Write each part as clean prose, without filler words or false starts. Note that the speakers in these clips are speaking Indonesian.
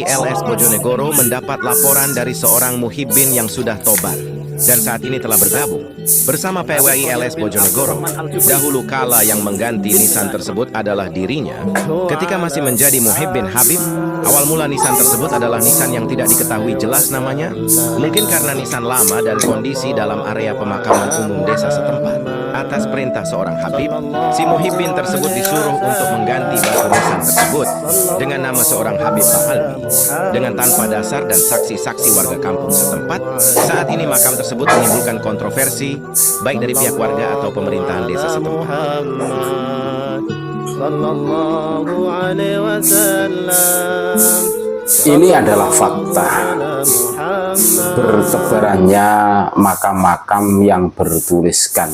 ILS Bojonegoro mendapat laporan dari seorang muhibbin yang sudah tobat dan saat ini telah bergabung bersama PWI ILS Bojonegoro. Dahulu kala yang mengganti nisan tersebut adalah dirinya. Ketika masih menjadi muhibbin Habib, awal mula nisan tersebut adalah nisan yang tidak diketahui jelas namanya, mungkin karena nisan lama dan kondisi dalam area pemakaman umum desa setempat. Atas perintah seorang Habib, si muhibbin tersebut disuruh untuk mengganti batu nisan tersebut dengan nama seorang Habib Ba'alwi. Dengan tanpa dasar dan saksi-saksi warga kampung setempat, saat ini makam tersebut menimbulkan kontroversi baik dari pihak warga atau pemerintahan desa setempat. Ini adalah fakta. Bertebarannya makam-makam yang bertuliskan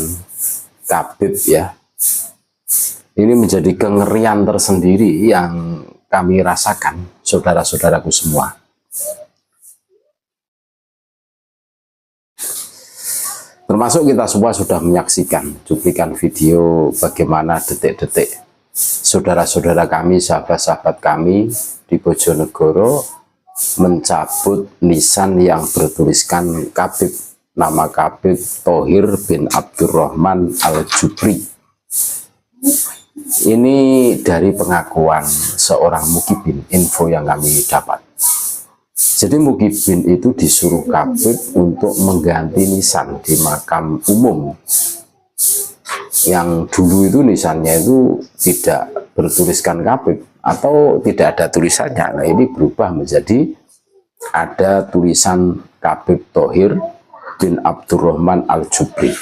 Kabib ya. Ini menjadi kengerian tersendiri yang kami rasakan, saudara-saudaraku semua. Termasuk kita semua sudah menyaksikan cuplikan video bagaimana detik-detik saudara-saudara kami, sahabat-sahabat kami di Bojonegoro mencabut nisan yang bertuliskan Kabib, nama Kabib Thohir bin Abdurrahman Al-Jubri. Ini dari pengakuan seorang mukibin, info yang kami dapat. Jadi mukibin itu disuruh Kabib untuk mengganti nisan di makam umum yang dulu itu nisannya itu tidak bertuliskan Kabib atau tidak ada tulisannya. Nah, ini berubah menjadi ada tulisan Kabib Thohir bin Abdurrahman Al-Jubri.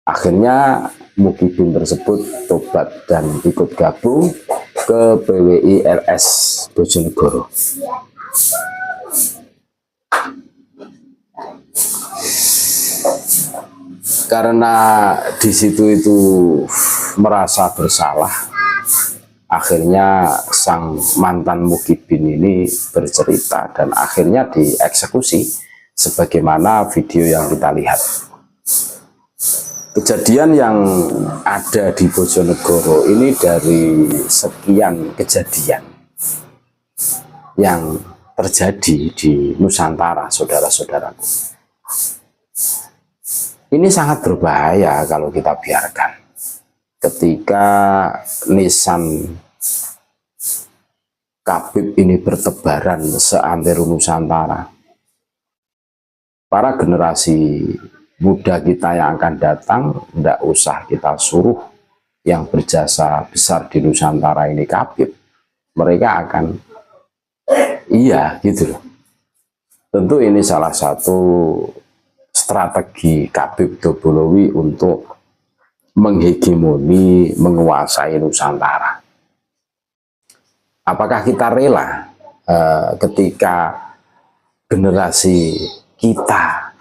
Akhirnya mukibin tersebut tobat dan ikut gabung ke PWI ILS Bojonegoro. Karena di situ itu merasa bersalah, akhirnya sang mantan mukibin ini bercerita dan akhirnya dieksekusi sebagaimana video yang kita lihat. Kejadian yang ada di Bojonegoro ini dari sekian kejadian yang terjadi di Nusantara, saudara-saudaraku. Ini sangat berbahaya kalau kita biarkan. Ketika nisan Kabib ini bertebaran seantero Nusantara, para generasi muda kita yang akan datang, tidak usah kita suruh yang berjasa besar di Nusantara ini Kabib. Mereka akan, iya gitu loh. Tentu ini salah satu strategi Kabib Dobolowi untuk menghegemoni, menguasai Nusantara. Apakah kita rela ketika generasi kita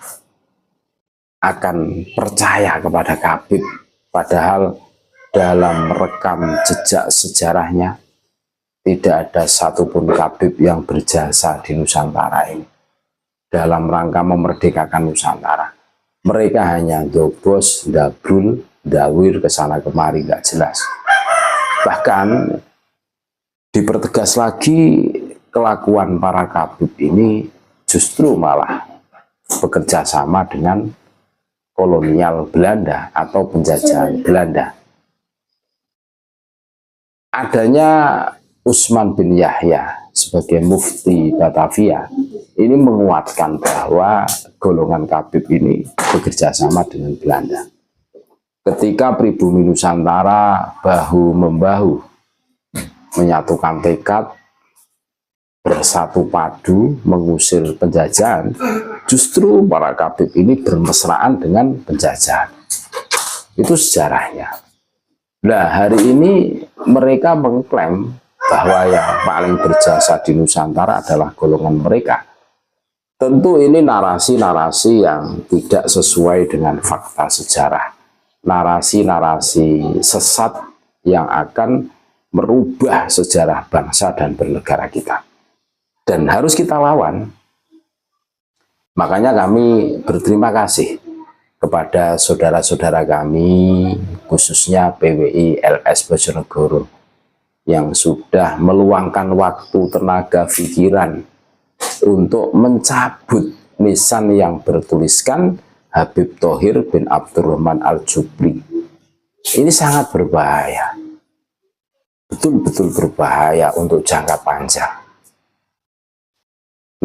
akan percaya kepada Kabib, padahal dalam rekam jejak sejarahnya tidak ada satupun Kabib yang berjasa di Nusantara ini dalam rangka memerdekakan Nusantara. Mereka hanya dobos, dabrul, dawir kesana kemari, nggak jelas. Bahkan dipertegas lagi kelakuan para Kabib ini justru malah bekerja sama dengan kolonial Belanda atau penjajahan Belanda. Adanya Usman bin Yahya sebagai mufti Batavia ini menguatkan bahwa golongan Kabib ini bekerja sama dengan Belanda. Ketika pribumi Nusantara bahu-membahu menyatukan tekad, bersatu padu mengusir penjajahan, justru para Kabib ini bermesraan dengan penjajahan. Itu sejarahnya. Nah, hari ini mereka mengklaim bahwa yang paling berjasa di Nusantara adalah golongan mereka. Tentu ini narasi-narasi yang tidak sesuai dengan fakta sejarah. Narasi-narasi sesat yang akan merubah sejarah bangsa dan bernegara kita. Dan harus kita lawan. Makanya kami berterima kasih kepada saudara-saudara kami, khususnya PWI ILS Bojonegoro, yang sudah meluangkan waktu, tenaga, pikiran untuk mencabut nisan yang bertuliskan Habib Thohir bin Abdurrahman Al-Jubri. Ini sangat berbahaya, betul-betul berbahaya untuk jangka panjang.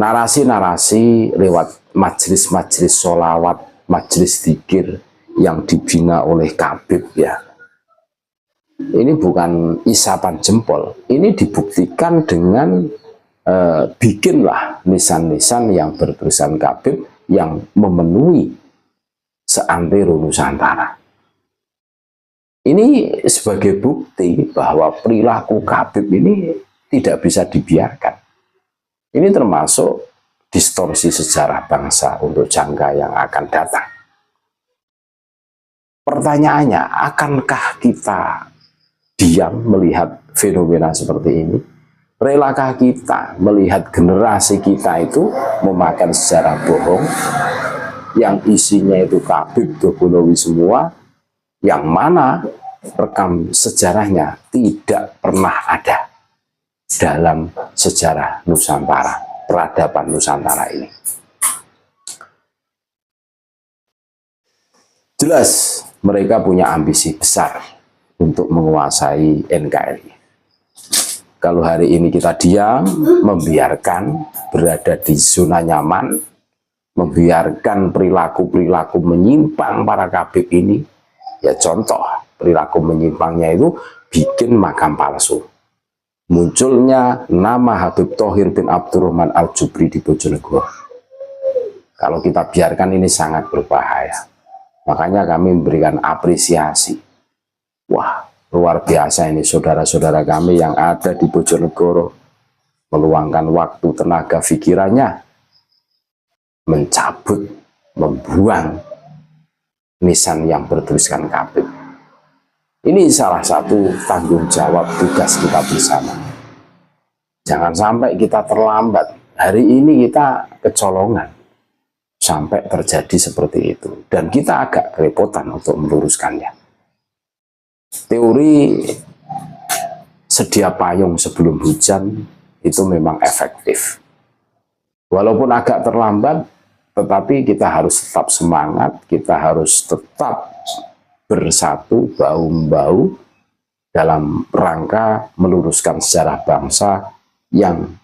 Narasi-narasi lewat majelis-majelis sholawat, majelis zikir yang dibina oleh Habib ya, ini bukan isapan jempol, ini dibuktikan dengan bikinlah nisan-nisan yang bertulisan Habib yang memenuhi seantero Nusantara. Ini sebagai bukti bahwa perilaku Habib ini tidak bisa dibiarkan. Ini termasuk distorsi sejarah bangsa untuk jangka yang akan datang. Pertanyaannya, akankah kita diam melihat fenomena seperti ini? Relakah kita melihat generasi kita itu memakan sejarah bohong yang isinya itu Habib Dobolowi semua, yang mana rekam sejarahnya tidak pernah ada dalam sejarah Nusantara, peradaban Nusantara ini? Jelas mereka punya ambisi besar untuk menguasai NKRI. Kalau hari ini kita diam, membiarkan berada di zona nyaman, membiarkan perilaku-perilaku menyimpang para Habib ini, ya contoh perilaku menyimpangnya itu bikin makam palsu. Munculnya nama Habib Thohir bin Abdurrahman Al-Jubri di Bojonegoro. Kalau kita biarkan ini sangat berbahaya. Makanya kami memberikan apresiasi. Wah, luar biasa ini saudara-saudara kami yang ada di Bojonegoro, meluangkan waktu, tenaga, pikirannya mencabut, membuang nisan yang bertuliskan Habib. Ini salah satu tanggung jawab tugas kita bersama. Jangan sampai kita terlambat. Hari ini kita kecolongan sampai terjadi seperti itu, dan kita agak kerepotan untuk meluruskannya. Teori sedia payung sebelum hujan itu memang efektif. Walaupun agak terlambat, tetapi kita harus tetap semangat, kita harus tetap bersatu bahu-membahu dalam rangka meluruskan sejarah bangsa yang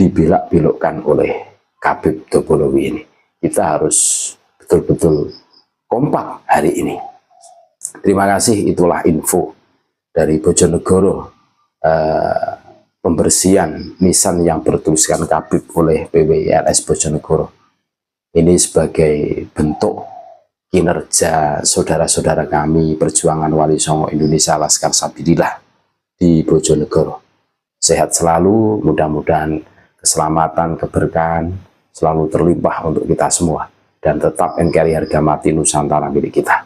dibelak-belokkan oleh Habib Dobolowi ini. Kita harus betul-betul kompak hari ini. Terima kasih, itulah info dari Bojonegoro, pembersihan nisan yang bertuliskan Habib oleh PWI-LS Bojonegoro. Ini sebagai bentuk kinerja saudara-saudara kami perjuangan Wali Songo Indonesia Laskar Sabilillah di Bojonegoro. Sehat selalu, mudah-mudahan keselamatan, keberkahan selalu terlimpah untuk kita semua, dan tetap NKRI harga mati Nusantara milik kita.